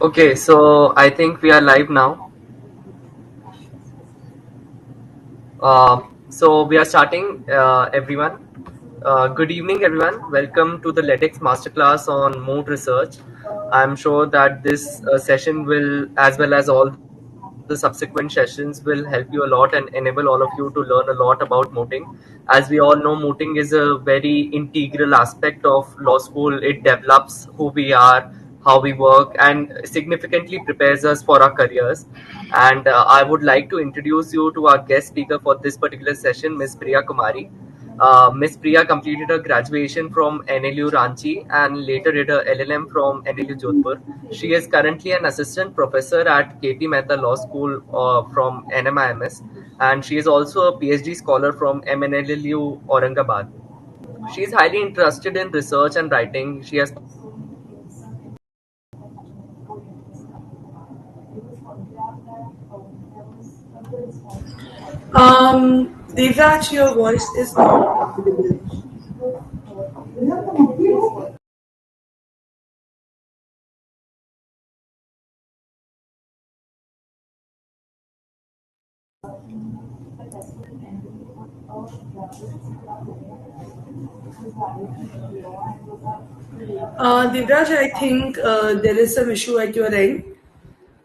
Okay, so I think we are live now. So we are starting, everyone. Good evening, everyone. Welcome to the LEDX Masterclass on Moot Research. I'm sure that this session will, as well as all the subsequent sessions, will help you a lot and enable all of you to learn a lot about mooting. As we all know, mooting is a very integral aspect of law school. It develops who we are, how we work, and significantly prepares us for our careers. And I would like to introduce you to our guest speaker for this particular session, Ms. Priya Kumari. Ms. Priya completed her graduation from NLU Ranchi and later did her LLM from NLU Jodhpur. She is currently an assistant professor at KP Mehta Law School from NMIMS, and she is also a PhD scholar from MNLU Aurangabad. She is highly interested in research and writing. She has Devraj, your voice is not audible. Devraj, I think there is some issue at your end.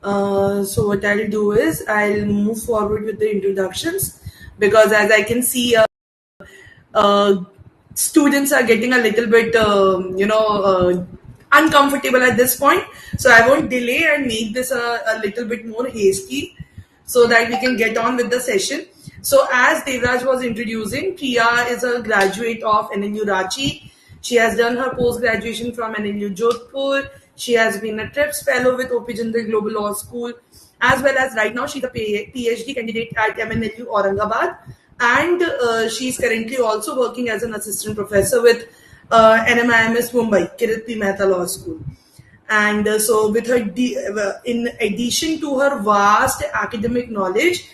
So what I'll do is I'll move forward with the introductions because as I can see, uh, students are getting a little bit, uncomfortable at this point. So I won't delay and make this a little bit more hasty so that we can get on with the session. So as Devraj was introducing, Priya is a graduate of NLU Ranchi. She has done her post-graduation from NLU Jodhpur. She has been a TRIPS fellow with OP Jindal Global Law School, as well as right now she's a PhD candidate at MNLU Aurangabad, and she's currently also working as an assistant professor with NMIMS Mumbai, Kirti Mehta Law School. And so, with her, in addition to her vast academic knowledge,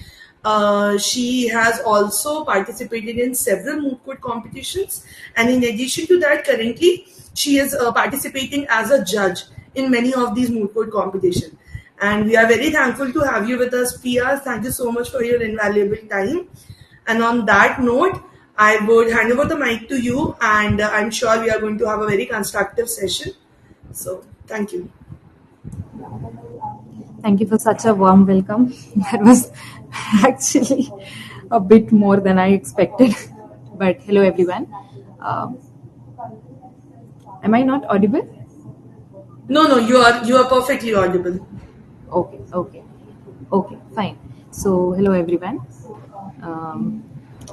she has also participated in several moot court competitions. And in addition to that, currently she is participating as a judge in many of these moot court competitions. And we are very thankful to have you with us, Priya. Thank you so much for your invaluable time. And on that note, I would hand over the mic to you, and I'm sure we are going to have a very constructive session. So, thank you. Thank you for such a warm welcome. That was actually a bit more than I expected. But hello, everyone. Um, am I not audible? No, you are perfectly audible. Okay, fine. So, hello, everyone. Um,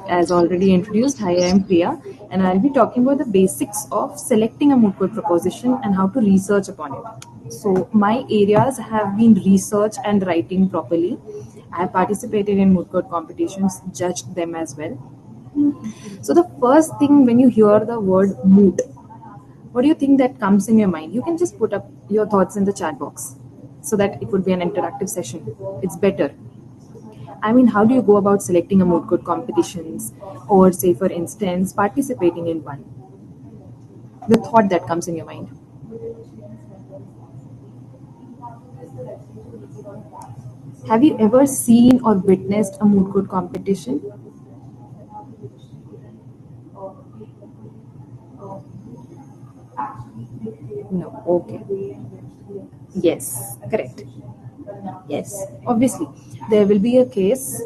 as already introduced, hi, I am Priya, and I'll be talking about the basics of selecting a moot court proposition and how to research upon it. So, my areas have been research and writing properly. I have participated in moot court competitions, judged them as well. So, the first thing when you hear the word moot, what do you think that comes in your mind? You can just put up your thoughts in the chat box so that it would be an interactive session. It's better. I mean, how do you go about selecting a moot court competitions or, say, for instance, participating in one? The thought that comes in your mind. Have you ever seen or witnessed a moot court competition? No. Okay. Yes. Correct. Yes. Obviously, there will be a case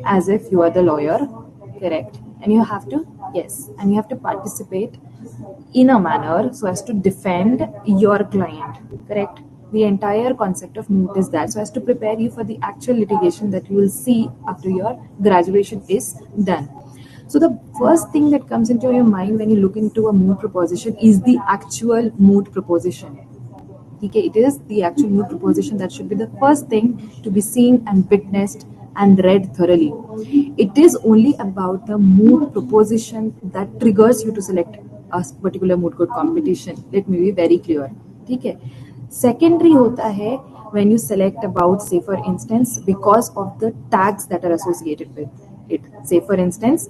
as if you are the lawyer, correct? And you have to, yes, and you have to participate in a manner so as to defend your client, correct? The entire concept of moot is that so as to prepare you for the actual litigation that you will see after your graduation is done. So the first thing that comes into your mind when you look into a moot proposition is the actual moot proposition. Okay, it is the actual moot proposition that should be the first thing to be seen and witnessed and read thoroughly. It is only about the moot proposition that triggers you to select a particular moot court competition. Let me be very clear. Okay. Secondary hota hai when you select about, say for instance, because of the tags that are associated with it. Say for instance,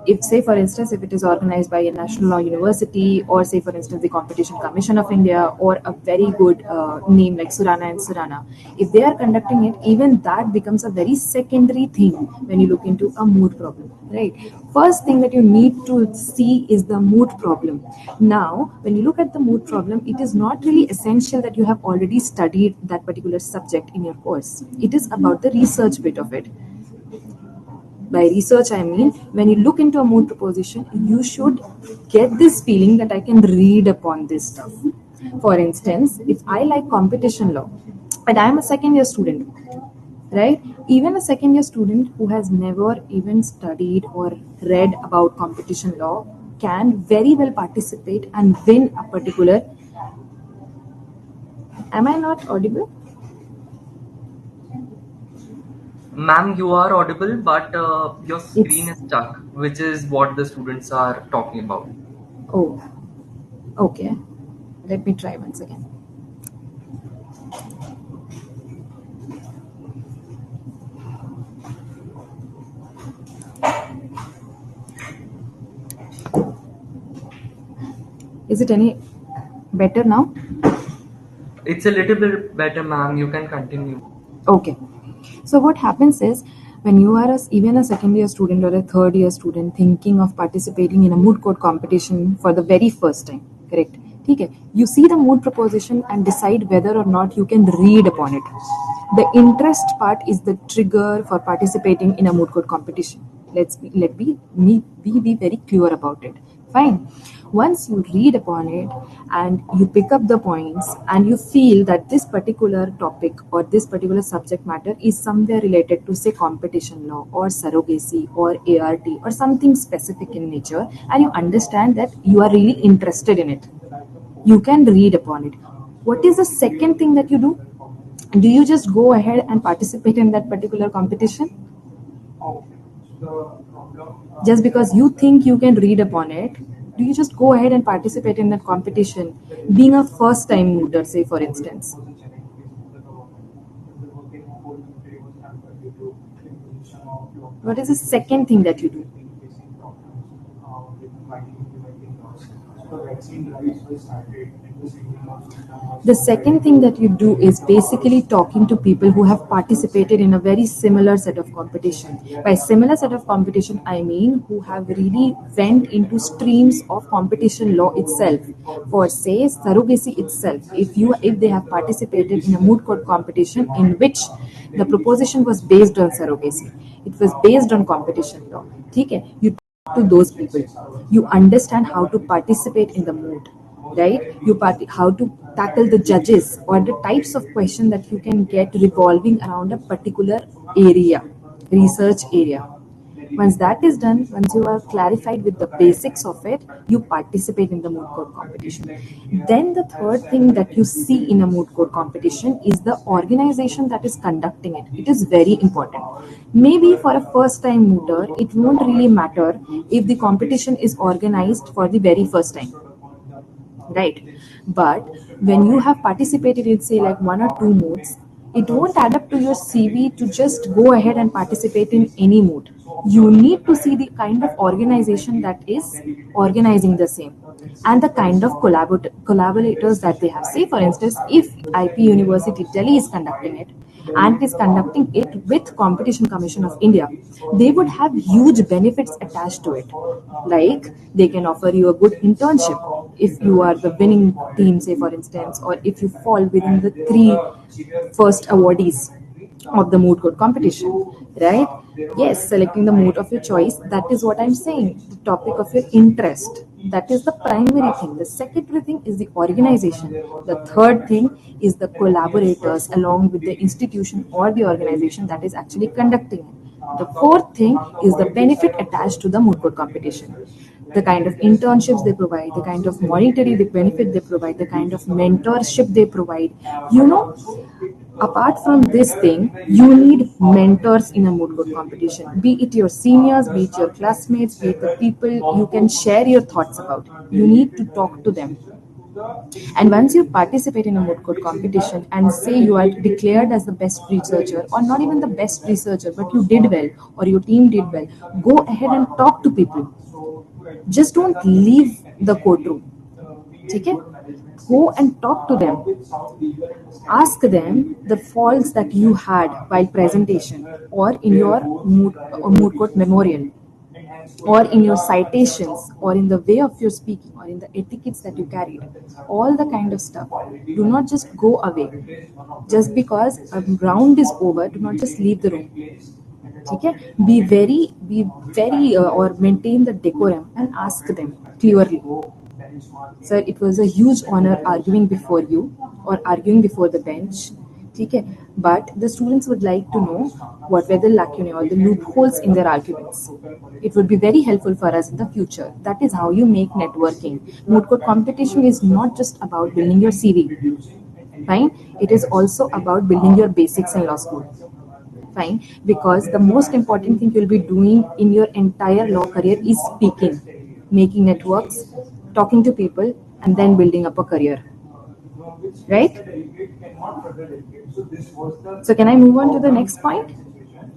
if, say for instance, if it is organized by a national law university, or say for instance the Competition Commission of India, or a very good name like Surana and Surana, if they are conducting it, even that becomes a very secondary thing when you look into a moot problem, right? First thing that you need to see is the moot problem. Now when you look at the moot problem, it is not really essential that you have already studied that particular subject in your course. It is about the research bit of it. By research, I mean when you look into a moot proposition, you should get this feeling that I can read upon this stuff. For instance, if I like competition law and I am a second year student, right? Even a second year student who has never even studied or read about competition law can very well participate and win a particular. Am I not audible? Ma'am, you are audible, but your screen is It's stuck, which is what the students are talking about. oh, okay. Let me try once again. Is it any better now? It's a little bit better, ma'am. You can continue. Okay. So what happens is, when you are even a second year student or a third year student thinking of participating in a moot court competition for the very first time, correct? Okay. You see the moot proposition and decide whether or not you can read upon it. The interest part is the trigger for participating in a moot court competition. Let me be very clear about it. Fine. Once you read upon it and you pick up the points and you feel that this particular topic or this particular subject matter is somewhere related to, say, competition law or surrogacy or ART or something specific in nature, and you understand that you are really interested in it, you can read upon it. What is the second thing that you do? Do you just go ahead and participate in that particular competition? Just because you think you can read upon it, do you just go ahead and participate in that competition, being a first time mooter, say for instance? What is the second thing that you do? The second thing that you do is basically talking to people who have participated in a very similar set of competition. By similar set of competition, I mean who have really went into streams of competition law itself. For, say, surrogacy itself, if they have participated in a moot court competition in which the proposition was based on surrogacy, it was based on competition law. Okay? You talk to those people, you understand how to participate in the moot, right? How to tackle the judges or the types of question that you can get revolving around a particular area, research area. Once that is done, once you are clarified with the basics of it, you participate in the moot court competition. Then the third thing that you see in a moot court competition is the organization that is conducting it. It is very important. Maybe for a first time mooter, it won't really matter if the competition is organized for the very first time, right? But when you have participated in, say, like one or two moots, it won't add up to your CV to just go ahead and participate in any moot. You need to see the kind of organization that is organizing the same and the kind of collaborators that they have. Say for instance, if IP University Delhi is conducting it and is conducting it with Competition Commission of India, they would have huge benefits attached to it. Like, they can offer you a good internship if you are the winning team, say for instance, or if you fall within the 3 first awardees of the moot court competition, right? Yes, selecting the moot of your choice, that is what I'm saying, the topic of your interest. That is the primary thing. The secondary thing is the organization. The third thing is the collaborators along with the institution or the organization that is actually conducting it. The fourth thing is the benefit attached to the moot court competition. The kind of internships they provide, the kind of monetary benefit they provide, the kind of mentorship they provide. Apart from this thing, you need mentors in a moot court competition. Be it your seniors, be it your classmates, be it the people you can share your thoughts about. You need to talk to them. And once you participate in a moot court competition and say you are declared as the best researcher, or not even the best researcher, but you did well or your team did well, go ahead and talk to people. just don't leave the courtroom. ठीक है? Go and talk to them. Ask them the faults that you had while presentation or in your moot court memorial or in your citations or in the way of your speaking or in the etiquettes that you carried, all the kind of stuff. Do not just go away just because a round is over. Do not just leave the room. Okay, be very or maintain the decorum and ask them clearly, sir, it was a huge honor arguing before you or arguing before the bench. Okay, but the students would like to know what were the lacunae or the loopholes in their arguments. It would be very helpful for us in the future. That is how you make networking. Moot court competition is not just about building your CV. Fine, it is also about building your basics in law school. Fine, because the most important thing you'll be doing in your entire law career is speaking, making networks, talking to people, and then building up a career. Right? So can I move on to the next point?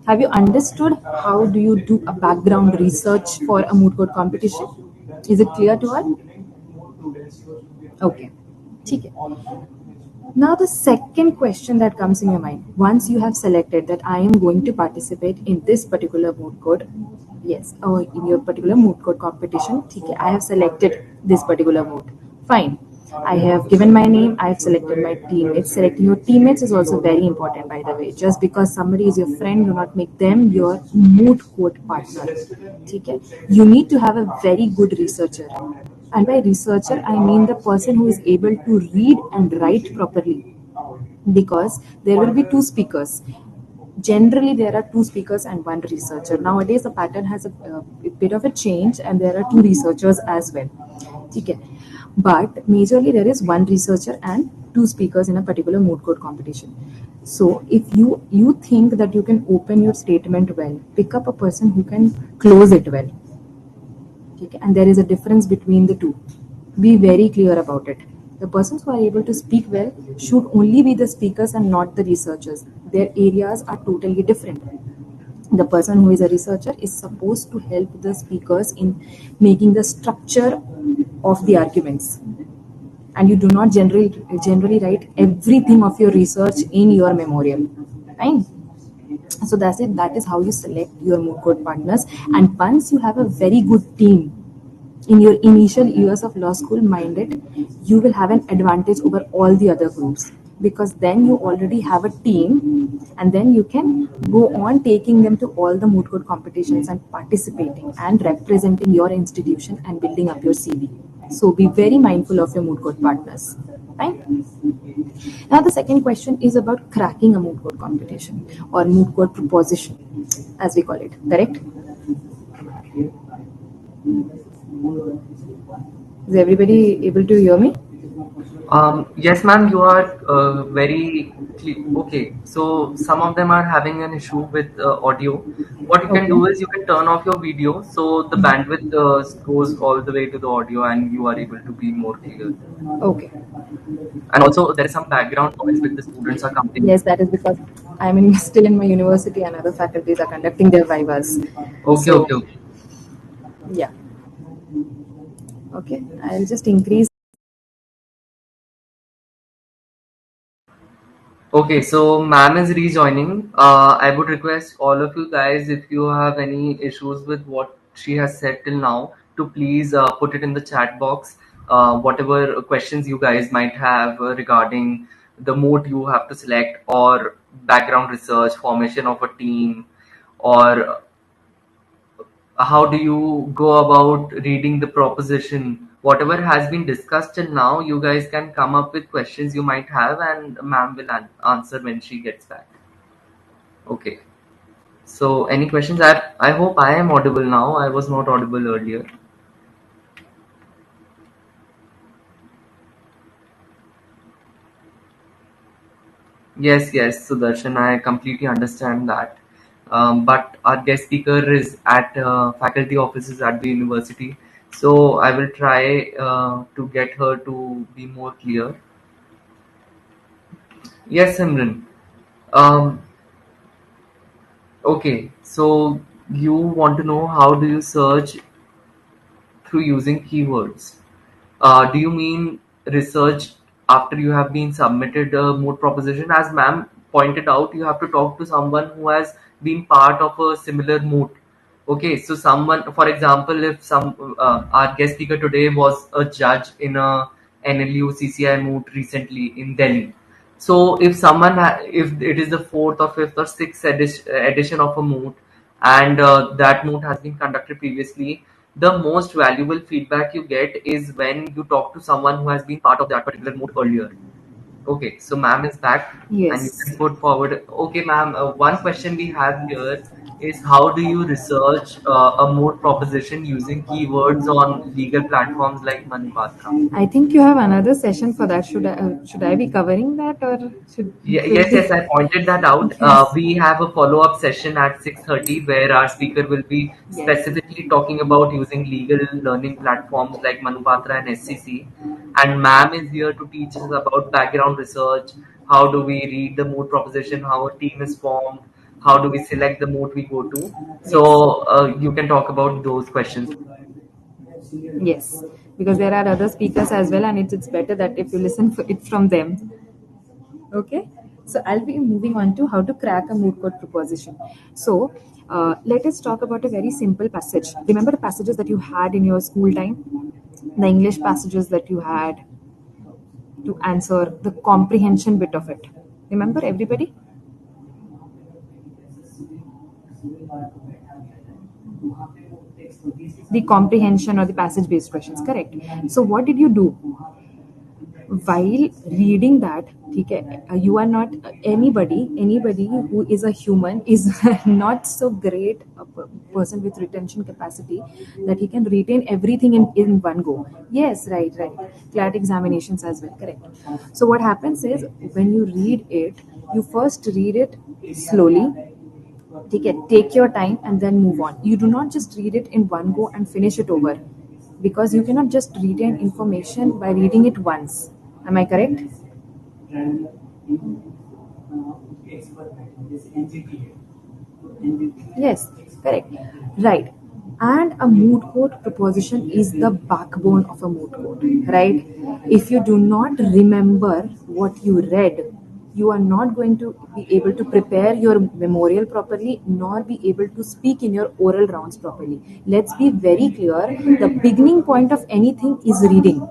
Have you understood how do you do a background research for a moot court competition? Is it clear to all? Okay. ठीक है. Now the second question that comes in your mind, once you have selected that I am going to participate in this particular moot court, yes, or in your particular moot court competition, okay, I have selected this particular moot. Fine. I have given my name, I have selected my teammates. Selecting your teammates is also very important, by the way. Just because somebody is your friend, do not make them your moot court partner. Okay? You need to have a very good researcher. And by researcher, I mean the person who is able to read and write properly. Because there will be two speakers. Generally, there are two speakers and one researcher. Nowadays, the pattern has a bit of a change, and there are two researchers as well. Okay. But majorly, there is one researcher and two speakers in a particular moot court competition. So, if you think that you can open your statement well, pick up a person who can close it well. Okay, and there is a difference between the two. Be very clear about it. The persons who are able to speak well should only be the speakers and not the researchers. Their areas are totally different. The person who is a researcher is supposed to help the speakers in making the structure of the arguments. And you do not generally write everything of your research in your memorial. Right? So that's it. That is how you select your moot court partners. And once you have a very good team in your initial years of law school minded, you will have an advantage over all the other groups, because then you already have a team, and then you can go on taking them to all the moot court competitions and participating and representing your institution and building up your CV. So be very mindful of your moot court partners. Fine. Now the second question is about cracking a moot court competition or moot court proposition, as we call it. Correct? Is everybody able to hear me? Yes, ma'am, you are very okay. So some of them are having an issue with audio. What you can do is you can turn off your video so the bandwidth goes all the way to the audio and you are able to be more clear. Okay. And also there is some background noise with the students are coming. Yes, that is because I'm still in my university and other faculties are conducting their vivas. Okay, So, okay. yeah. Okay, I'll just increase. Okay, so ma'am is rejoining. I would request all of you guys, if you have any issues with what she has said till now, to please put it in the chat box. Whatever questions you guys might have regarding the mode you have to select, or background research, formation of a team, or how do you go about reading the proposition. Whatever has been discussed till now, you guys can come up with questions you might have, and ma'am will answer when she gets back. Okay. So any questions? I hope I am audible now. I was not audible earlier. Yes, Sudarshan, I completely understand that. But our guest speaker is at faculty offices at the university, so I will try to get her to be more clear. Yes, Simran. Um, okay, so you want to know how do you search through using keywords. Do you mean research after you have been submitted a moot proposition? As ma'am pointed out, you have to talk to someone who has been part of a similar moot. Okay, so someone, for example, if our guest speaker today was a judge in a NLU CCI moot recently in Delhi. So if if it is the fourth or fifth or sixth edition of a moot, and that moot has been conducted previously, the most valuable feedback you get is when you talk to someone who has been part of that particular moot earlier. Okay, so ma'am is back and you can Yes. put forward. Okay, ma'am, one question we have here is how do you research a moot proposition using keywords on legal platforms like Manupatra? I think you have another session for that. Should I be covering that, or should Yeah, will yes, be? yes, I pointed that out. Yes. We have a follow-up session at 6:30 where our speaker will be Yes. specifically talking about using legal learning platforms like Manupatra and SCC. And ma'am is here to teach us about background research, how do we read the moot proposition, how a team is formed, how do we select the moot we go to. So Yes. you can talk about those questions. Yes. Because there are other speakers as well, and it's better that if you listen it from them. Okay. So I'll be moving on to how to crack a moot court proposition. So let us talk about a very simple passage. Remember the passages that you had in your school time, the English passages that you had to answer the comprehension bit of it. Remember, everybody? The comprehension or the passage based questions, correct? So what did you do while reading that? Okay, you are not anybody who is a human is not so great a person with retention capacity that he can retain everything in one go. Yes, right. CLAT examinations as well, correct? So what happens is when you read it, you first read it slowly. Take your time and then move on. You do not just read it in one go and finish it over, because you cannot just retain information by reading it once. Am I correct? Yes, correct. Right. And a moot court proposition is the backbone of a moot court, right? If you do not remember what you read, you are not going to be able to prepare your memorial properly, nor be able to speak in your oral rounds properly. Let's be very clear, the beginning point of anything is reading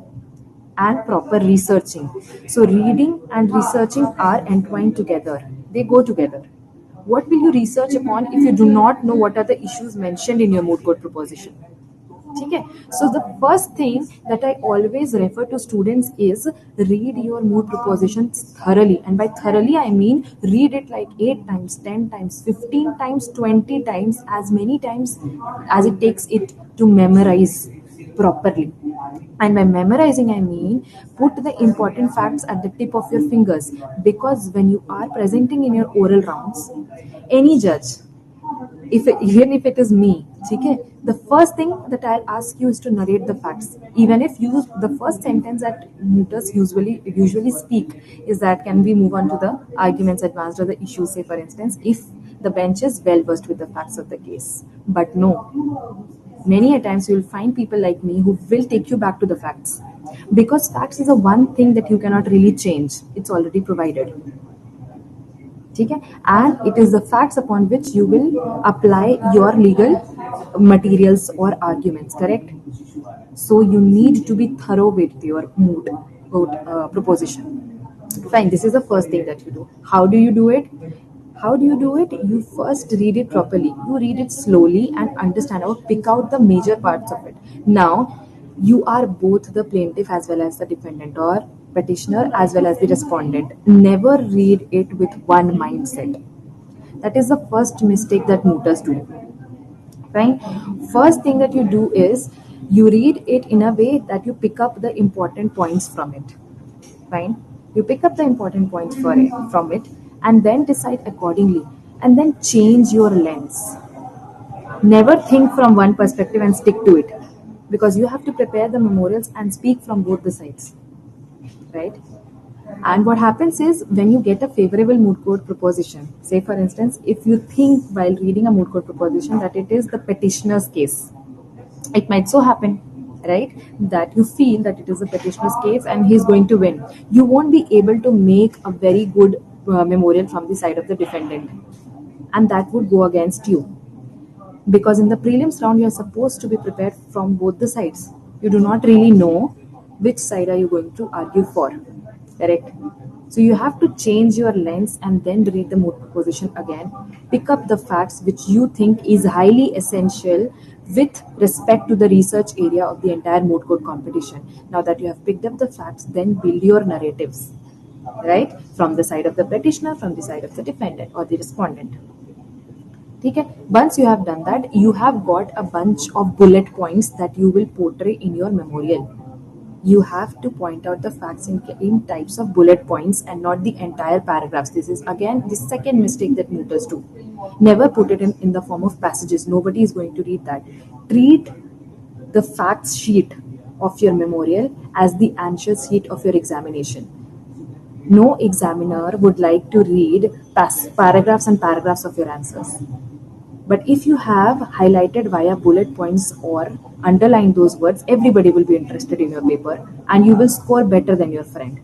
and proper researching. So, reading and researching are entwined together, they go together. What will you research upon if you do not know what are the issues mentioned in your moot court proposition? Okay. So the first thing that I always refer to students is read your moot propositions thoroughly. And by thoroughly, I mean read it like 8 times, 10 times, 15 times, 20 times, as many times as it takes it to memorize properly. And by memorizing, I mean put the important facts at the tip of your fingers, because when you are presenting in your oral rounds, any judge, even if it is me, okay, the first thing that I'll ask you is to narrate the facts. Even if you, the first sentence that mooters usually speak is that, can we move on to the arguments advanced or the issues, say for instance, if the bench is well versed with the facts of the case. But no, many a times you will find people like me who will take you back to the facts, because facts is the one thing that you cannot really change. It's already provided. Okay? And it is the facts upon which you will apply your legal materials or arguments, correct? So you need to be thorough with your proposition. Fine, this is the first thing that you do. How do you do it? How do you do it? You first read it properly. You read it slowly and understand or pick out the major parts of it. Now, you are both the plaintiff as well as the defendant, or petitioner as well as the respondent. Never read it with one mindset. That is the first mistake that mooters do. Right? First thing that you do is you read it in a way that you pick up the important points from it. Fine? You pick up the important points from it and then decide accordingly, and then change your lens. Never think from one perspective and stick to it, because you have to prepare the memorials and speak from both the sides, right? And what happens is, when you get a favorable moot court proposition, say for instance, if you think while reading a moot court proposition that it is the petitioner's case, it might so happen right? That you feel that it is a petitioner's case and he's going to win. You won't be able to make a very good memorial from the side of the defendant, and that would go against you, because in the prelims round you're supposed to be prepared from both the sides. You do not really know which side are you going to argue for, correct? So you have to change your lens and then read the moot proposition again, pick up the facts which you think is highly essential with respect to the research area of the entire moot court competition. Now that you have picked up the facts, then build your narratives, right, from the side of the petitioner, from the side of the defendant or the respondent. Okay. Once you have done that, you have got a bunch of bullet points that you will portray in your memorial. You have to point out the facts in types of bullet points and not the entire paragraphs. This is again the second mistake that mooters do. Never put it in the form of passages. Nobody is going to read that. Treat the facts sheet of your memorial as the answer sheet of your examination. No examiner would like to read paragraphs and paragraphs of your answers. But if you have highlighted via bullet points or underlined those words, everybody will be interested in your paper and you will score better than your friend.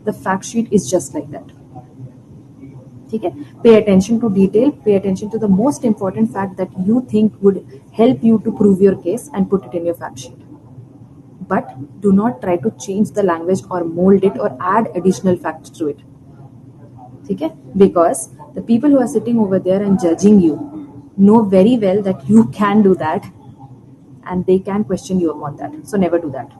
The fact sheet is just like that. Okay? Pay attention to detail, pay attention to the most important fact that you think would help you to prove your case and put it in your fact sheet. But do not try to change the language or mold it or add additional facts to it. Okay? Because the people who are sitting over there and judging you know very well that you can do that and they can question you about that. So never do that.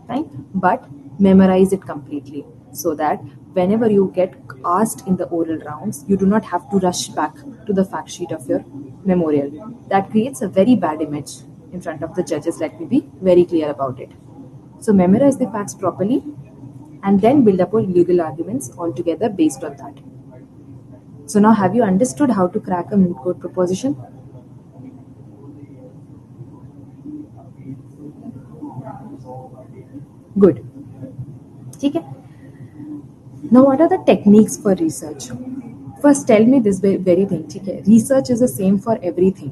Right? But memorize it completely so that whenever you get asked in the oral rounds, you do not have to rush back to the fact sheet of your memorial. That creates a very bad image in front of the judges. Let me be very clear about it. So memorize the facts properly and then build up your legal arguments altogether based on that. So now have you understood how to crack a moot court proposition? Good. Okay. Now what are the techniques for research? First tell me this very thing. Okay. Research is the same for everything.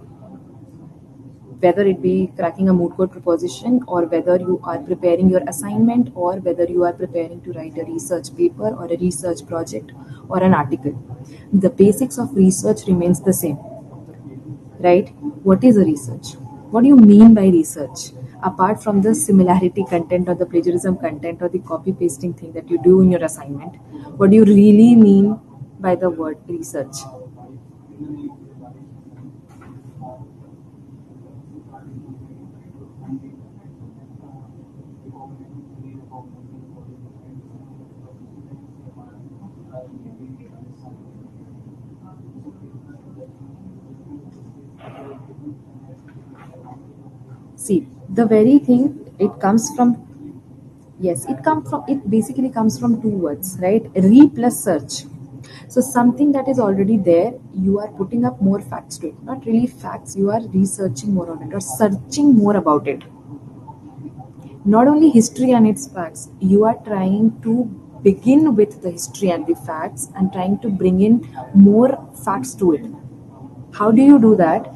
Whether it be cracking a moot court proposition or whether you are preparing your assignment or whether you are preparing to write a research paper or a research project or an article. The basics of research remains the same, right? What is a research? What do you mean by research? Apart from the similarity content or the plagiarism content or the copy pasting thing that you do in your assignment, what do you really mean by the word research? See, the very thing, it comes from, yes, it basically comes from two words, right? Re plus search. So something that is already there, you are putting up more facts to it. Not really facts, you are researching more on it or searching more about it. Not only history and its facts, you are trying to begin with the history and the facts and trying to bring in more facts to it. How do you do that?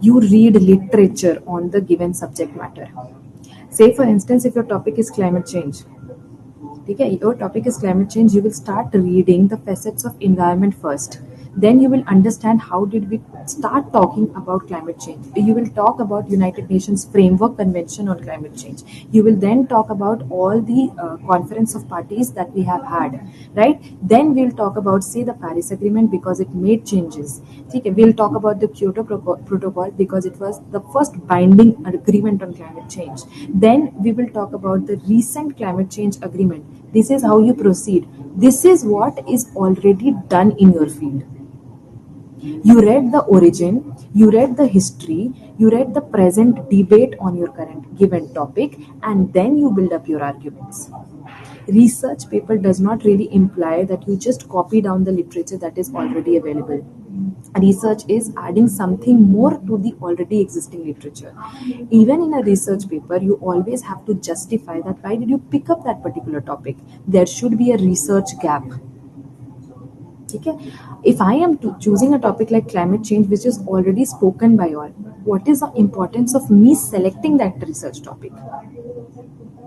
You read literature on the given subject matter. Say for instance, if your topic is climate change, okay, your topic is climate change, you will start reading the facets of environment first. Then you will understand how did we start talking about climate change. You will talk about United Nations Framework Convention on Climate Change. You will then talk about all the conference of parties that we have had, right? Then we'll talk about, say, the Paris Agreement because it made changes. Okay, we'll talk about the Kyoto Protocol because it was the first binding agreement on climate change. Then we will talk about the recent climate change agreement. This is how you proceed. This is what is already done in your field. You read the origin, you read the history, you read the present debate on your current given topic, and then you build up your arguments. Research paper does not really imply that you just copy down the literature that is already available. Research is adding something more to the already existing literature. Even in a research paper, you always have to justify that why did you pick up that particular topic. There should be a research gap. ठीक है. If I am choosing a topic like climate change, which is already spoken by all, what is the importance of me selecting that research topic?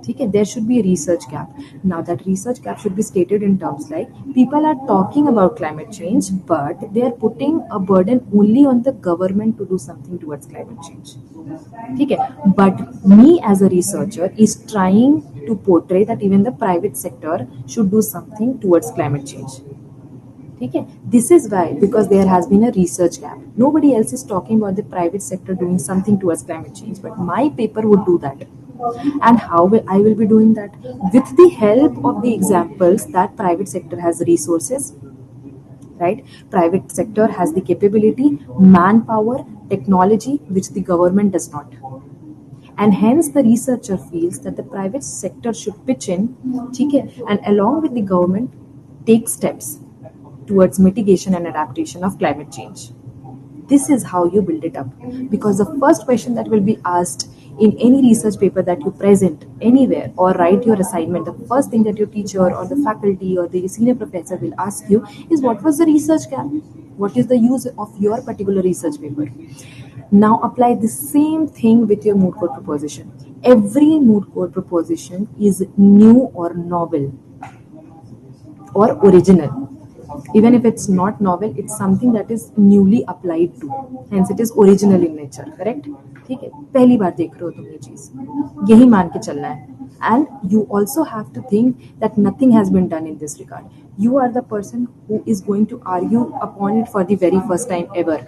ठीक है. There should be a research gap. Now that research gap should be stated in terms like people are talking about climate change, but they are putting a burden only on the government to do something towards climate change. ठीक है. But me as a researcher is trying to portray that even the private sector should do something towards climate change. ठीक है. This is why, because there has been a research gap. Nobody else is talking about the private sector doing something towards climate change, but my paper would do that. And how I will be doing that? With the help of the examples that private sector has resources, right? Private sector has the capability, manpower, technology, which the government does not. And hence the researcher feels that the private sector should pitch in, ठीक है, and along with the government take steps towards mitigation and adaptation of climate change. This is how you build it up. Because the first question that will be asked in any research paper that you present anywhere or write your assignment, the first thing that your teacher or the faculty or the senior professor will ask you is, what was the research gap? What is the use of your particular research paper? Now apply the same thing with your moot court proposition. Every moot court proposition is new or novel or original. Even if it's not novel, it's something that is newly applied to, hence it is original in nature. Correct? ठीक है. पहली बार देख रहे हो तुम ये चीज, यही मान के चलना है. And you also have to think that nothing has been done in this regard. You are the person who is going to argue upon it for the very first time ever.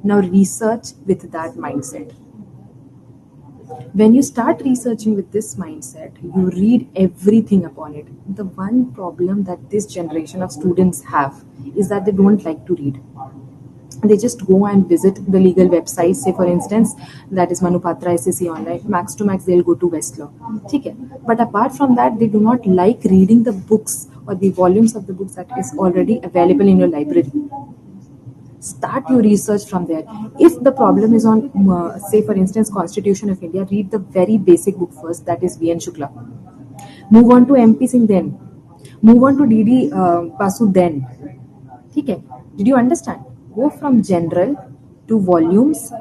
Now research with that mindset. When you start researching with this mindset, you read everything upon it. The one problem that this generation of students have is that they don't like to read. They just go and visit the legal websites. Say for instance, that is Manupatra SSC Online. Max to max, they'll go to Westlaw. Okay. But apart from that, they do not like reading the books or the volumes of the books that is already available in your library. Start your research from there. If the problem is on, say for instance, Constitution of India, read the very basic book first, that is V.N. Shukla. Move on to MP Singh then. Move on to D.D. Basu then. Okay. Did you understand? Go from general to volumes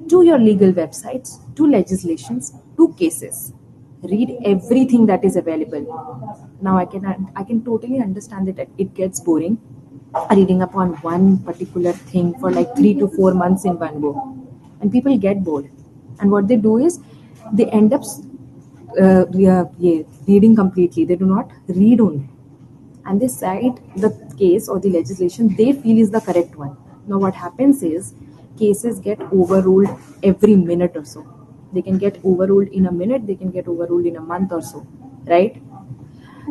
to your legal websites to legislations to cases. Read everything that is available. Now I can totally understand that it gets boring reading upon one particular thing for like 3 to 4 months in one go, and people get bored, and what they do is they end up reading completely. They do not read only, and they cite the case or the legislation they feel is the correct one. Now what happens is cases get overruled every minute or so. They can get overruled in a minute, they can get overruled in a month or so, right?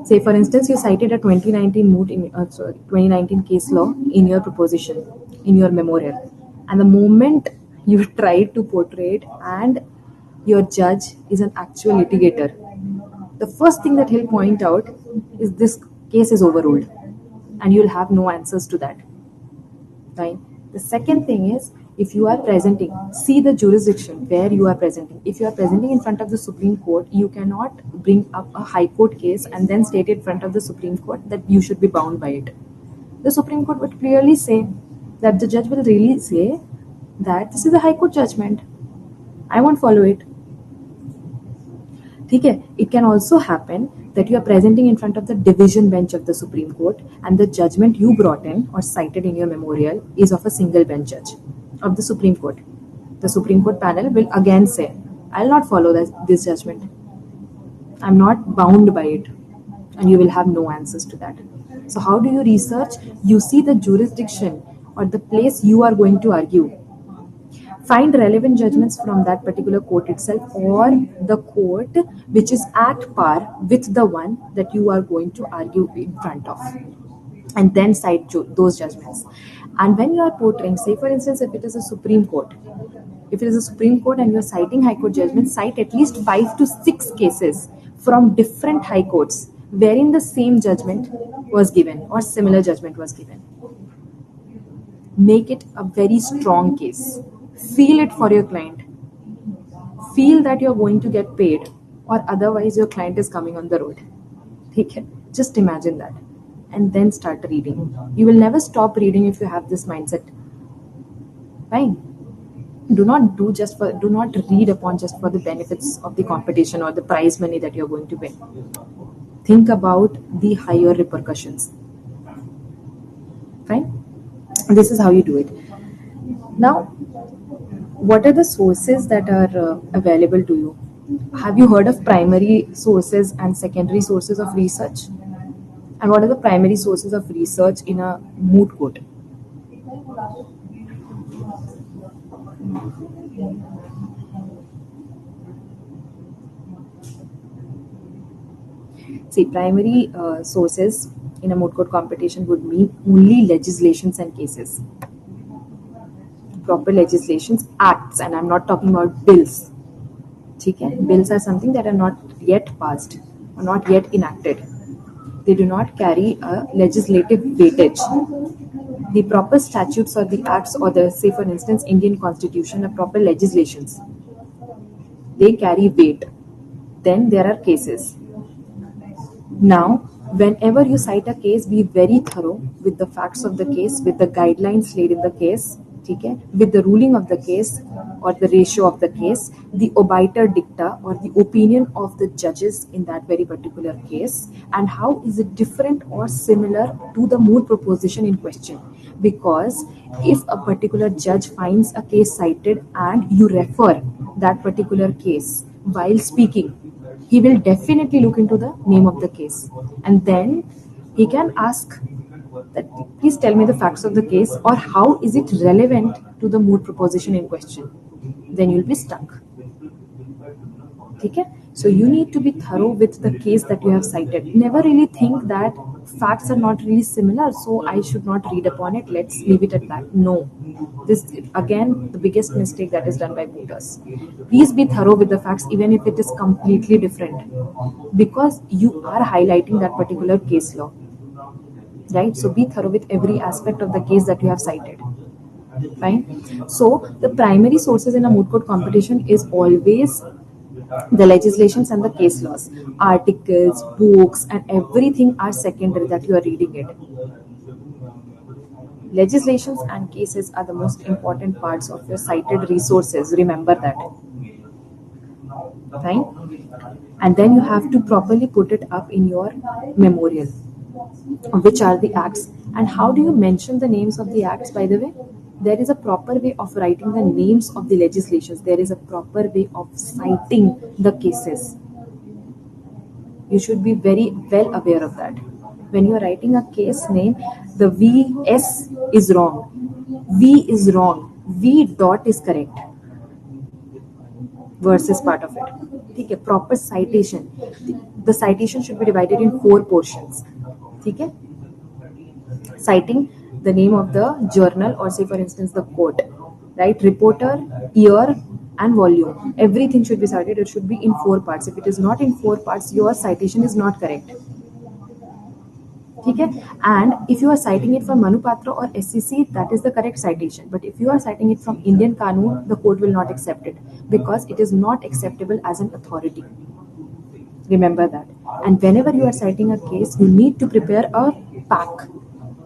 Say for instance, you cited a 2019 Moot 2019 case law in your proposition, in your memorial, and the moment you try to portray it and your judge is an actual litigator, the first thing that he'll point out is this case is overruled, and you'll have no answers to that. Fine. The second thing is, if you are presenting, see the jurisdiction where you are presenting. If you are presenting in front of the Supreme Court, you cannot bring up a High Court case and then state in front of the Supreme Court that you should be bound by it. The Supreme Court would clearly say that the judge will really say that this is a High Court judgment, I won't follow it. Okay. It can also happen that you are presenting in front of the division bench of the Supreme Court and the judgment you brought in or cited in your memorial is of a single bench judge of the Supreme Court. The Supreme Court panel will again say, I'll not follow this judgment. I'm not bound by it. And you will have no answers to that. So how do you research? You see the jurisdiction or the place you are going to argue. Find relevant judgments from that particular court itself or the court which is at par with the one that you are going to argue in front of. And then cite those judgments. And when you are portraying, say for instance, if it is a Supreme Court, and you're citing High Court judgments, cite at least 5 to 6 cases from different High Courts wherein the same judgment was given or similar judgment was given. Make it a very strong case. Feel it for your client. Feel that you're going to get paid or otherwise your client is coming on the road. Okay? Just imagine that. and then start reading. You will never stop reading if you have this mindset. Fine. Do not read upon just for the benefits of the competition or the prize money that you're going to win. Think about the higher repercussions. Fine. This is how you do it. Now, what are the sources that are available to you? Have you heard of primary sources and secondary sources of research? And what are the primary sources of research in a moot court? See, primary sources in a moot court competition would mean only legislations and cases. Proper legislations, acts, and I'm not talking about bills. Okay? Bills are something that are not yet passed or not yet enacted. They do not carry a legislative weightage. The proper statutes or the acts or the, say for instance, Indian Constitution are proper legislations. They carry weight. Then there are cases. Now, whenever you cite a case, be very thorough with the facts of the case, with the guidelines laid in the case, okay, with the ruling of the case or the ratio of the case, the obiter dicta or the opinion of the judges in that very particular case, and how is it different or similar to the moot proposition in question. Because if a particular judge finds a case cited and you refer that particular case while speaking, he will definitely look into the name of the case, and then he can ask that please tell me the facts of the case or how is it relevant to the moot proposition in question. Then you'll be stuck. Okay? So you need to be thorough with the case that you have cited. Never really think that facts are not really similar, so I should not read upon it. Let's leave it at that. No. This again the biggest mistake that is done by voters. Please be thorough with the facts even if it is completely different, because you are highlighting that particular case law. Right? So be thorough with every aspect of the case that you have cited. Fine. So the primary sources in a moot court competition is always the legislations and the case laws. Articles, books, and everything are secondary that you are reading it. Legislations and cases are the most important parts of your cited resources. Remember that. Fine. And then you have to properly put it up in your memorial. Which are the acts, and how do you mention the names of the acts? By the way, there is a proper way of writing the names of the legislations. There is a proper way of citing the cases. You should be very well aware of that. When you are writing a case name, the VS is wrong, V is wrong, V dot is correct. Verse is part of it. Okay, proper citation. The citation should be divided in 4 portions. Okay? Citing the name of the journal or say for instance the court, right? Reporter, year and volume. Everything should be cited. It should be in 4 parts. If it is not in 4 parts, your citation is not correct. Okay? And if you are citing it from Manupatra or SCC, that is the correct citation. But if you are citing it from Indian Kanun, the court will not accept it because it is not acceptable as an authority. Remember that. And whenever you are citing a case, you need to prepare a pack,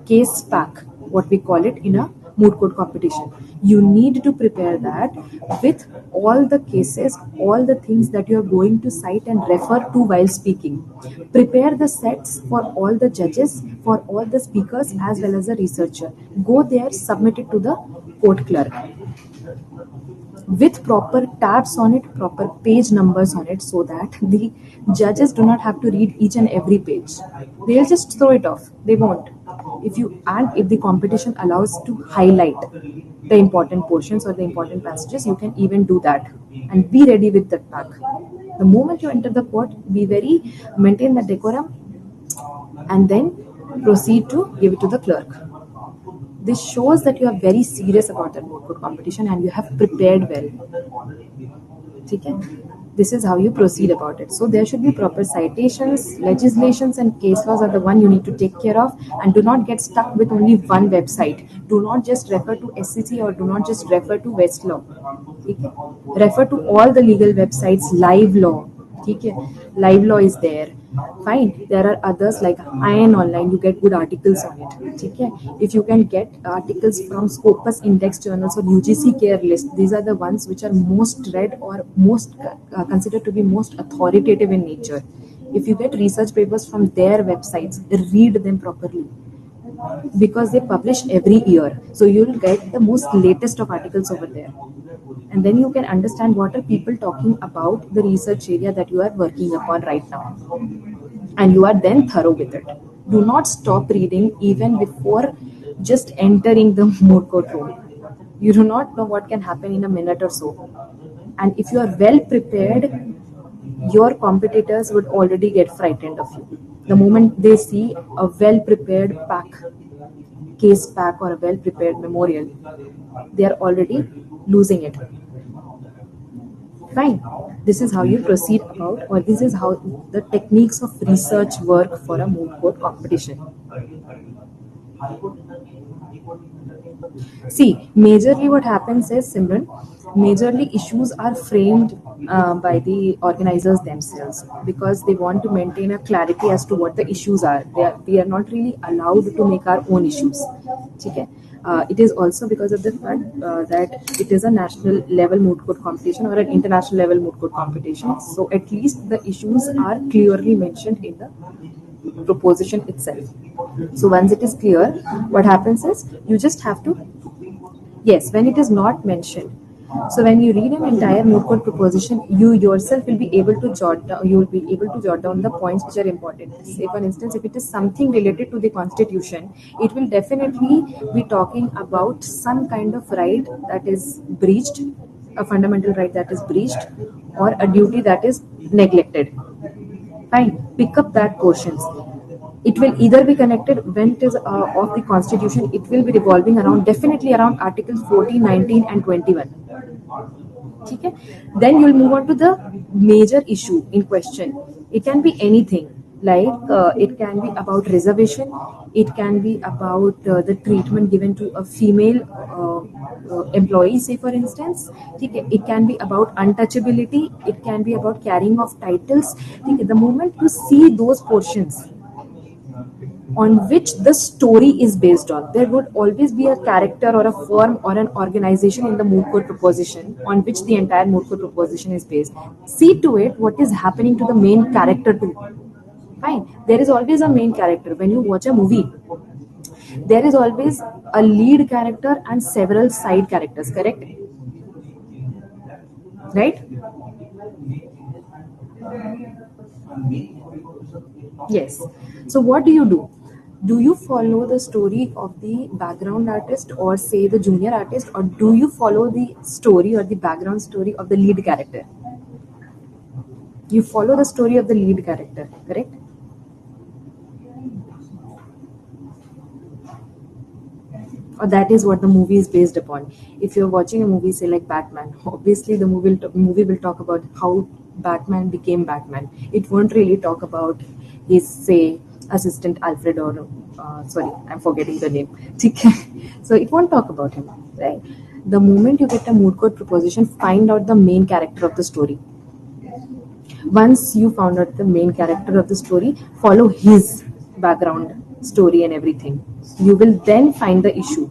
case pack, what we call it in a moot court competition. You need to prepare that with all the cases, all the things that you are going to cite and refer to while speaking. Prepare the sets for all the judges, for all the speakers as well as the researcher. Go there, submit it to the court clerk. With proper tabs on it, proper page numbers on it, so that the judges do not have to read each and every page. They'll just throw it off. They won't. If the competition allows to highlight the important portions or the important passages, you can even do that and be ready with that pack. The moment you enter the court, maintain the decorum and then proceed to give it to the clerk. This shows that you are very serious about that moot court competition and you have prepared well. Okay? This is how you proceed about it. So there should be proper citations, legislations and case laws are the one you need to take care of, and do not get stuck with only one website. Do not just refer to SCC or do not just refer to Westlaw. Okay? Refer to all the legal websites, Live Law. Okay? Live Law is there. Fine, there are others like Iron Online, you get good articles on it. Okay? If you can get articles from Scopus Index journals or UGC Care List, these are the ones which are most read or most considered to be most authoritative in nature. If you get research papers from their websites, read them properly because they publish every year. So you'll get the most latest of articles over there. And then you can understand what are people talking about the research area that you are working upon right now. And you are then thorough with it. Do not stop reading even before just entering the mood court room. You do not know what can happen in a minute or so. And if you are well prepared, your competitors would already get frightened of you. The moment they see a well prepared case pack, or a well prepared memorial, they are already losing it. Fine. This is how you proceed about, or this is how the techniques of research work for a moot court competition. See, majorly what happens is, Simran, majorly issues are framed by the organizers themselves because they want to maintain a clarity as to what the issues are. We are not really allowed to make our own issues. Okay? It is also because of the fact that it is a national level moot court competition or an international level moot court competition. So at least the issues are clearly mentioned in the proposition itself. So once it is clear, what happens is you just have to, yes, when it is not mentioned. So when you read an entire moot court proposition, you yourself will be able to jot down. You will be able to jot down the points which are important. Say, for instance, if it is something related to the Constitution, it will definitely be talking about some kind of right that is breached, a fundamental right that is breached, or a duty that is neglected. Fine, pick up that portions. It will either be connected when it is of the Constitution. It will be revolving around, definitely around Articles 14, 19 and 21. Okay? Then you will move on to the major issue in question. It can be anything, like it can be about reservation, it can be about the treatment given to a female employee, say for instance. Okay? It can be about untouchability, it can be about carrying of titles. Okay? The moment you see those portions on which the story is based on, there would always be a character or a firm or an organization in the moot court proposition on which the entire moot court proposition is based. See to it what is happening to the main character too. Fine. There is always a main character. When you watch a movie, there is always a lead character and several side characters, correct? Right? Yes. So what do? Do you follow the story of the background artist, or say the junior artist, or do you follow the story or the background story of the lead character? You follow the story of the lead character, correct? Or that is what the movie is based upon. If you're watching a movie, say like Batman, obviously the movie will talk about how Batman became Batman. It won't really talk about his, say, assistant Alfred, or sorry, I'm forgetting the name. So it won't talk about him, right? The moment you get a moot court proposition, find out the main character of the story. Once you found out the main character of the story, follow his background story and everything. You will then find the issue.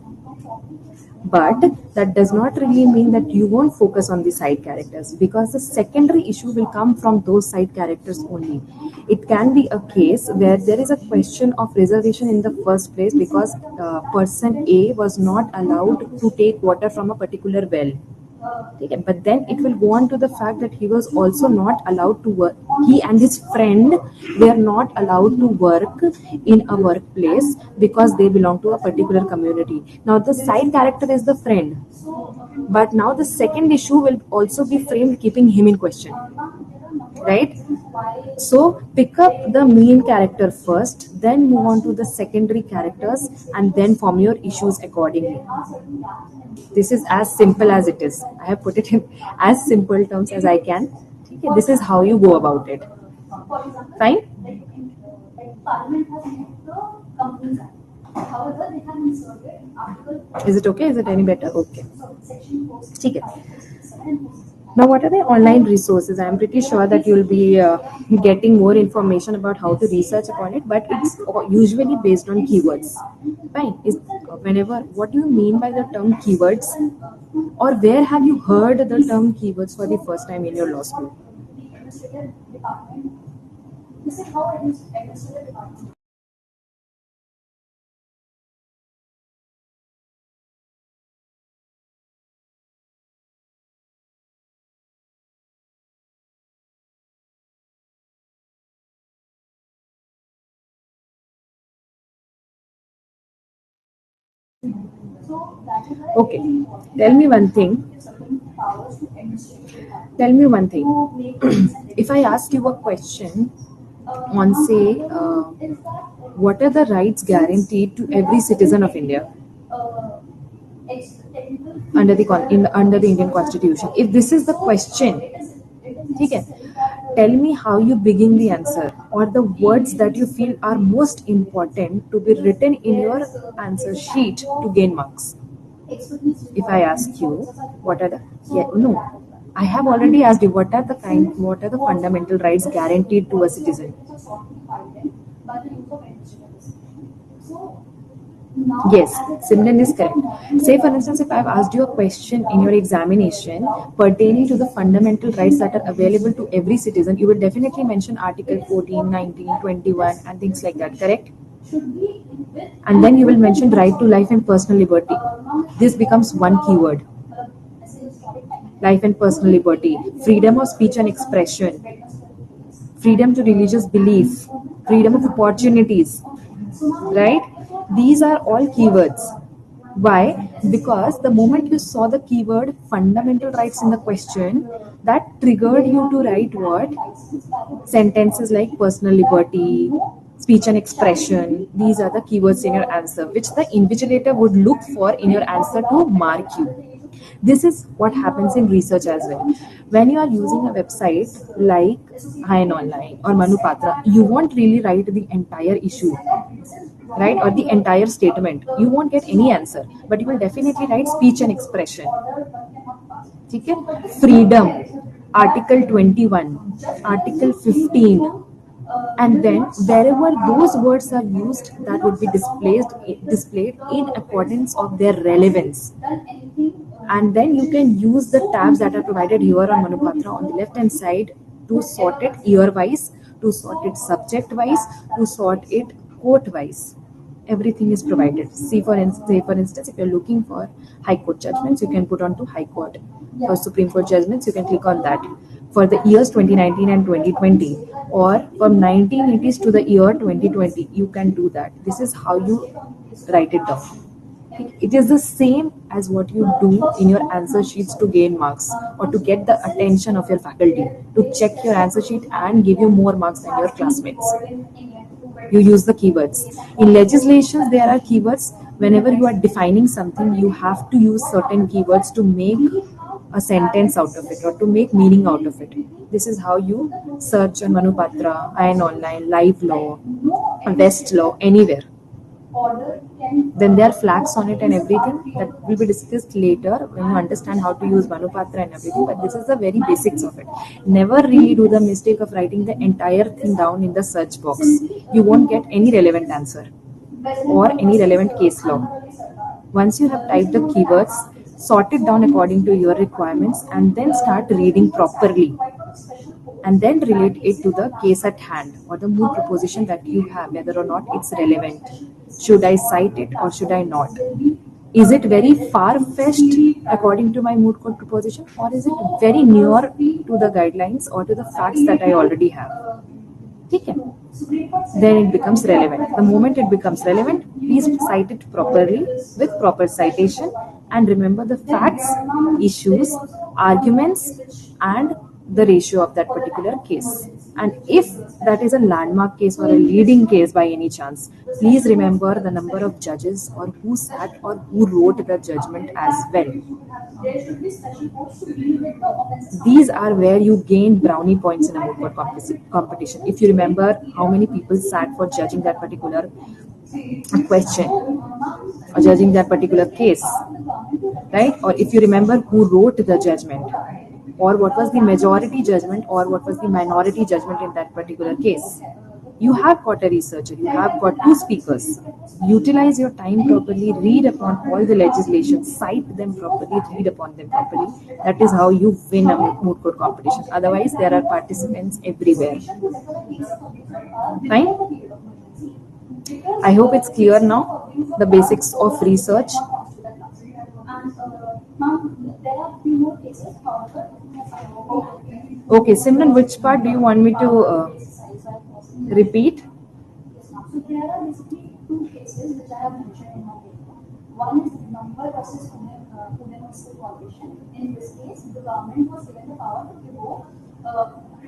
But that does not really mean that you won't focus on the side characters, because the secondary issue will come from those side characters only. It can be a case where there is a question of reservation in the first place because person A was not allowed to take water from a particular well. Okay, but then it will go on to the fact that he was also not allowed to work. He and his friend were not allowed to work in a workplace because they belong to a particular community. Now the side character is the friend, but now the second issue will also be framed keeping him in question, right? So pick up the main character first, then move on to the secondary characters, and then form your issues accordingly. This is as simple as it is. I have put it in as simple terms as I can. Okay, this is how you go about it. Fine? Is it okay? Is it any better? Okay. Okay. Now, what are the online resources? I'm pretty sure that you'll be getting more information about how to research upon it, but it's usually based on keywords. Fine. Whenever, what do you mean by the term keywords? Or where have you heard the term keywords for the first time in your law school? Okay, tell me one thing. Tell me one thing. If I ask you a question on, say, what are the rights guaranteed to every citizen of India under the Indian Constitution? If this is the question, okay, tell me how you begin the answer, or the words that you feel are most important to be written in your answer sheet to gain marks. If I ask you, what are the no, I have already asked you what are the fundamental rights guaranteed to a citizen. Yes, Simran is correct. Say, for instance, if I've asked you a question in your examination pertaining to the fundamental rights that are available to every citizen, you will definitely mention Article 14, 19, 21, and things like that, correct? And then you will mention right to life and personal liberty. This becomes one keyword. Life and personal liberty, freedom of speech and expression, freedom to religious belief, freedom of opportunities, right? These are all keywords. Why? Because the moment you saw the keyword fundamental rights in the question, that triggered you to write what? Sentences like personal liberty, speech and expression. These are the keywords in your answer, which the invigilator would look for in your answer to mark you. This is what happens in research as well. When you are using a website like Iron Online or Manupatra, you won't really write the entire issue, right? Or the entire statement. You won't get any answer, but you will definitely write speech and expression. Okay? Freedom, Article 21, Article 15, and then wherever those words are used, that would be displayed in accordance of their relevance. And then you can use the tabs that are provided here on Manupatra on the left hand side to sort it year wise, to sort it subject wise, to sort it quote wise. Everything is provided. For instance, if you're looking for High Court judgments, you can put on to High Court. For Supreme Court judgments, you can click on that. For the years 2019 and 2020, or from 1980s to the year 2020, you can do that. This is how you write it down. It is the same as what you do in your answer sheets to gain marks or to get the attention of your faculty, to check your answer sheet and give you more marks than your classmates. You use the keywords. In legislations, there are keywords. Whenever you are defining something, you have to use certain keywords to make a sentence out of it or to make meaning out of it. This is how you search on Manupatra, Iron Online, Live Law, West Law, anywhere. Then there are flags on it and everything that will be discussed later when you understand how to use Manupatra and everything, but this is the very basics of it. Never really do the mistake of writing the entire thing down in the search box. You won't get any relevant answer or any relevant case law. Once you have typed the keywords, sort it down according to your requirements and then start reading properly. And then relate it to the case at hand or the moot proposition that you have, whether or not it's relevant. Should I cite it or should I not? Is it very far-fetched according to my moot court proposition, or is it very near to the guidelines or to the facts that I already have? Okay. Then it becomes relevant. The moment it becomes relevant, please cite it properly with proper citation and remember the facts, issues, arguments, and the ratio of that particular case. And if that is a landmark case or a leading case by any chance, please remember the number of judges or who sat or who wrote the judgment as well. These are where you gain brownie points in a moot court competition. If you remember how many people sat for judging that particular question or judging that particular case, right? Or if you remember who wrote the judgment, or what was the majority judgment, or what was the minority judgment in that particular case. You have got a researcher, you have got two speakers. Utilize your time properly, read upon all the legislation, cite them properly, read upon them properly. That is how you win a moot court competition. Otherwise, there are participants everywhere. Fine? I hope it's clear now, the basics of research. Okay, Simran, which part do you want me to repeat? So there are basically two cases which I have mentioned in my paper. One is number versus Pune Municipal Corporation. In this case, the government was given the power to revoke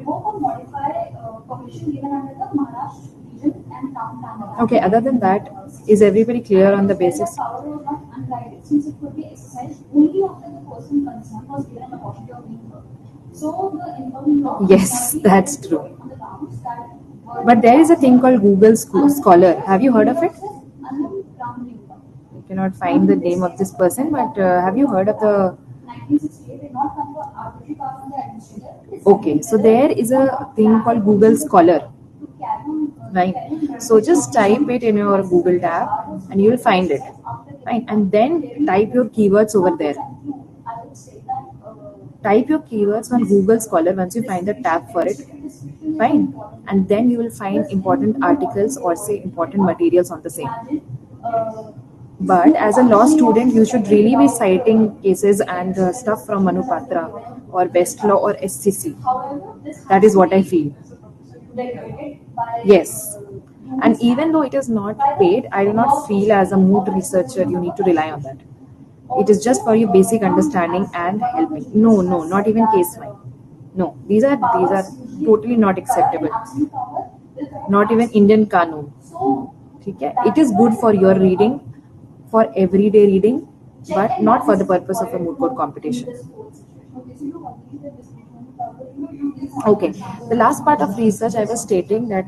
or modify permission given under the Maharashtra region and town plan. Okay, other than that, is everybody clear on the basics? The power was not unguided since it could be exercised only after the person concerned was given an opportunity of being heard. So the informing law. Yes, that's true. On the grounds that But there is a thing called Google Scholar. Have you heard of it? I cannot find the name of this person, but have you heard of the... Okay, so there is a thing called Google Scholar. Right. So just type it in your Google tab and you will find it. Right. And then type your keywords over there. Type your keywords on Google Scholar once you find the tab for it. Fine. And then you will find important articles or say important materials on the same. But as a law student, you should really be citing cases and stuff from Manupatra or Westlaw or SCC. That is what I feel. Yes. And even though it is not paid, I do not feel as a moot researcher you need to rely on that. It is just for your basic understanding and helping. No, not even case file. No, these are totally not acceptable. Not even Indian Kanun. Okay? It is good for your reading, for everyday reading, but not for the purpose of a moot court competition. Okay, the last part of research I was stating that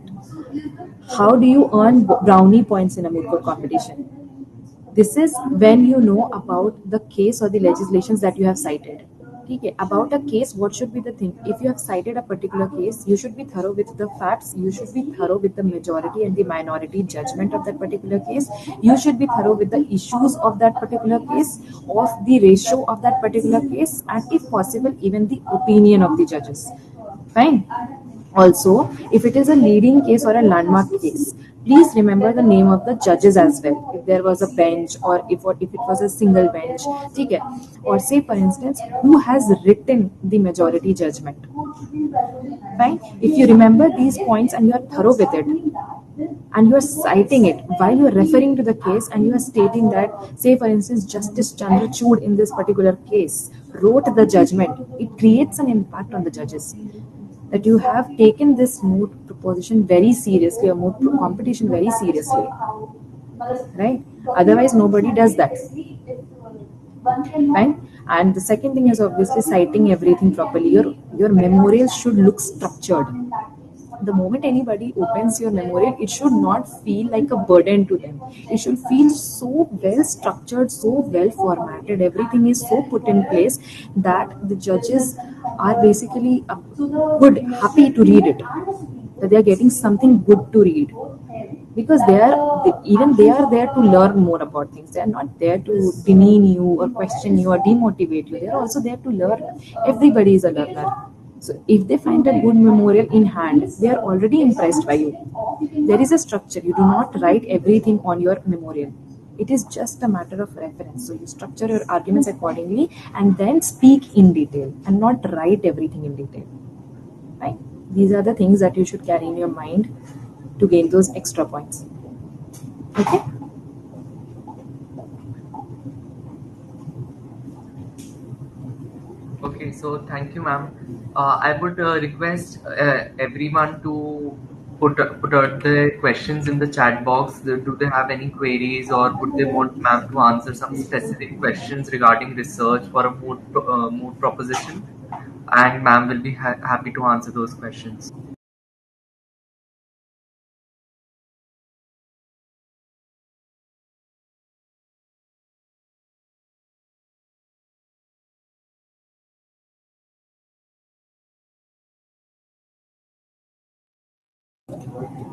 how do you earn brownie points in a moot court competition? This is when you know about the case or the legislations that you have cited. Okay, about a case, what should be the thing? If you have cited a particular case, you should be thorough with the facts, you should be thorough with the majority and the minority judgment of that particular case, you should be thorough with the issues of that particular case, of the ratio of that particular case, and if possible, even the opinion of the judges. Fine. Also, if it is a leading case or a landmark case, please remember the name of the judges as well. If there was a bench or if it was a single bench, okay. Or say for instance, who has written the majority judgment. Fine. If you remember these points and you are thorough with it, and you are citing it while you are referring to the case and you are stating that, say for instance, Justice Chandrachud in this particular case wrote the judgment, it creates an impact on the judges. That you have taken this moot proposition very seriously, or moot competition very seriously, right? Otherwise, nobody does that, right? And the second thing is obviously citing everything properly. Your memorial should look structured. The moment anybody opens your memorial, it should not feel like a burden to them. It should feel so well structured, so well formatted. Everything is so put in place that the judges are basically happy to read it. That they are getting something good to read. Because they are there to learn more about things. They are not there to demean you or question you or demotivate you. They are also there to learn. Everybody is a learner. So if they find a good memorial in hand, they are already impressed by you. There is a structure. You do not write everything on your memorial. It is just a matter of reference. So you structure your arguments accordingly and then speak in detail and not write everything in detail. Right? These are the things that you should carry in your mind to gain those extra points. Okay? Okay, so thank you, ma'am. I would request everyone to put out their questions in the chat box. Do they have any queries, or would they want ma'am to answer some specific questions regarding research for a moot proposition? And ma'am will be happy to answer those questions.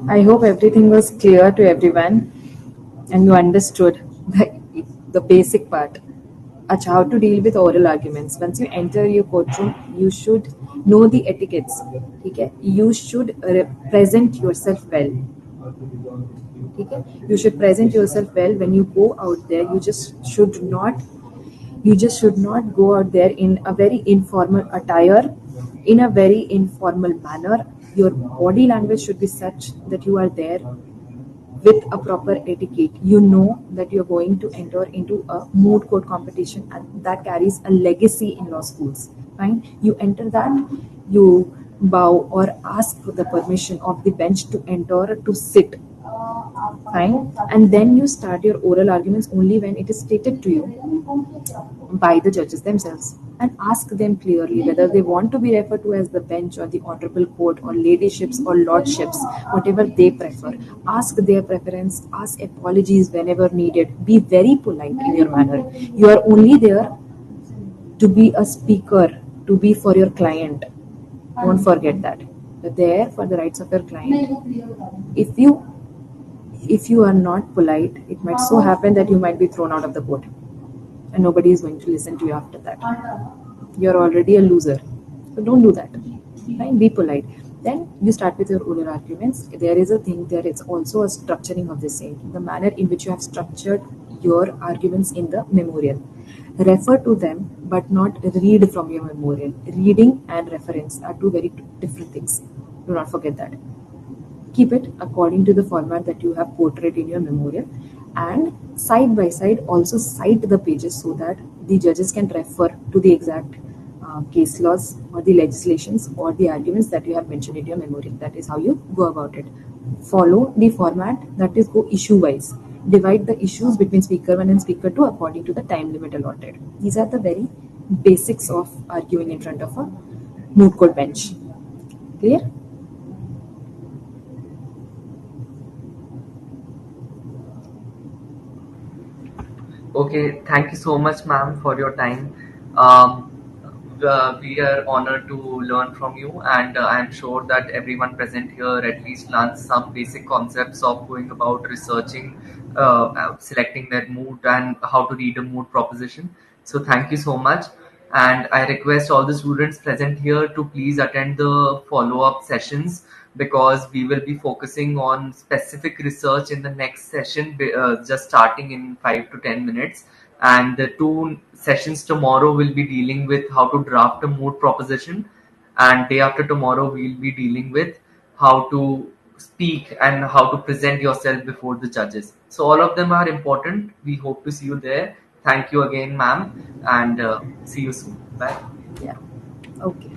I hope everything was clear to everyone and you understood the basic part. Acha, how to deal with oral arguments. Once you enter your courtroom, you should know the etiquettes. Okay? You should present yourself well. Okay? You should present yourself well when you go out there. You just should not go out there in a very informal attire, in a very informal manner. Your body language should be such that you are there with a proper etiquette. You know that you're going to enter into a moot court competition and that carries a legacy in law schools. Fine. You enter that, you bow or ask for the permission of the bench to enter to sit. Fine. And then you start your oral arguments only when it is stated to you by the judges themselves, and ask them clearly whether they want to be referred to as the bench or the honorable court or ladyships or lordships, whatever they prefer. Ask their preference, ask apologies whenever needed. Be very polite in your manner. You are only there to be a speaker, to be for your client. Don't forget that. You're there for the rights of your client. If you are not polite, it might so happen that you might be thrown out of the court and nobody is going to listen to you after that. You're already a loser. So don't do that. Fine, be polite. Then you start with your oral arguments. There is a thing there, it's also a structuring of the same. The manner in which you have structured your arguments in the memorial. Refer to them, but not read from your memorial. Reading and reference are two very different things. Do not forget that. Keep it according to the format that you have portrayed in your memorial, and side by side also cite the pages so that the judges can refer to the exact case laws or the legislations or the arguments that you have mentioned in your memorial. That is how you go about it. Follow the format, that is, go issue wise. Divide the issues between speaker 1 and speaker 2 according to the time limit allotted. These are the very basics of arguing in front of a moot court bench. Clear? Okay, thank you so much, ma'am, for your time. We are honored to learn from you, and I'm sure that everyone present here at least learns some basic concepts of going about researching, selecting their mood, and how to read a mood proposition. So, thank you so much. And I request all the students present here to please attend the follow-up sessions, because we will be focusing on specific research in the next session, just starting in 5 to 10 minutes. And the two sessions tomorrow will be dealing with how to draft a moot proposition, and day after tomorrow we'll be dealing with how to speak and how to present yourself before the judges. So all of them are important. We hope to see you there. Thank you again, ma'am, and see you soon. Bye. Yeah. Okay.